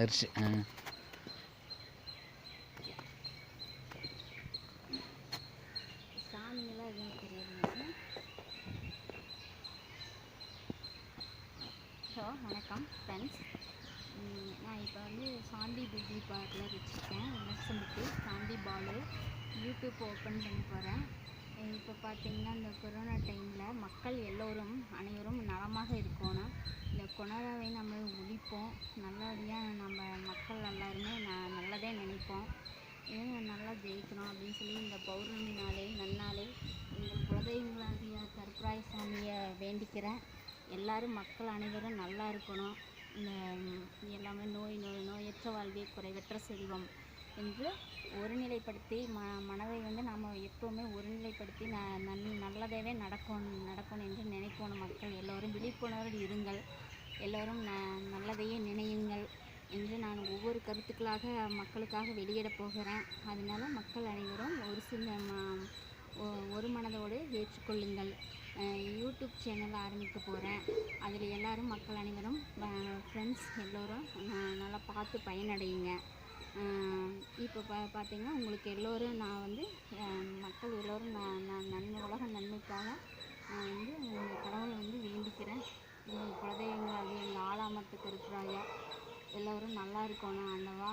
ஆயிடுச்சு. சாமிங்கெல்லாம் எதுவும் தெரியுதுங்க. ஸோ வணக்கம் ஃப்ரெண்ட்ஸ். நான் இப்போ வந்து சாந்தி பியூட்டி பார்லர் வச்சுருக்கேன். இன்னசென்ட் சாந்தி பாலு. யூடியூப் ஓப்பன் பண்ண போகிறேன். இப்போ பார்த்திங்கன்னா இந்த கொரோனா டைமில் மக்கள் அனைவரும் நலமாக இருக்கணும். இந்த கொரோனாவை நம்ம ஒழிப்போம். நல்லபடியாக நம்ம மக்கள் எல்லாருமே நல்லதே நினைப்போம். நல்லா ஜெயிக்கணும் அப்படின்னு சொல்லி இந்த பௌர்ணமி நன்னாளில் எங்கள் குலதெய்வங்களாகிய கருப்பராய சாமியை வேண்டிக்கிறேன். எல்லோரும் மக்கள் அனைவரும் நல்லா இருக்கணும். இந்த எல்லாமே நோயற்ற வாழ்வே குறைவற்ற செல்வம் என்று ஒருநிலைப்படுத்தி மனதை வந்து நாம் எப்போவுமே ஒருநிலைப்படுத்தி நல்லதாகவே நடக்கணும் என்று நினைக்கணும். மக்கள் எல்லோரும் விழிப்புணர்வு இருங்கள். எல்லோரும் நல்லதையே நினையுங்கள் என்று நான் ஒவ்வொரு கருத்துக்களாக மக்களுக்காக வெளியிடப் போகிறேன். அதனால் மக்கள் அனைவரும் ஒரு மனதோடு ஏற்றுக்கொள்ளுங்கள். யூடியூப் சேனல் ஆரம்பிக்க போகிறேன். அதில் எல்லோரும் மக்கள் அனைவரும் ஃப்ரெண்ட்ஸ் எல்லோரும் நல்லா பார்த்து பயனடையுங்க. இப்போ பார்த்திங்கன்னா உங்களுக்கு எல்லோரும் நான் வந்து மக்கள் எல்லோரும் உலக நன்மைக்காக நான் வந்து உங்கள் கடவுளை வந்து வேண்டிக்கிறேன். எங்கள் குலதெய்வங்களாகிய எங்கள் ஆலாமரத்து கருப்பராயா எல்லோரும் நல்லா இருக்கணும் ஆண்டவா.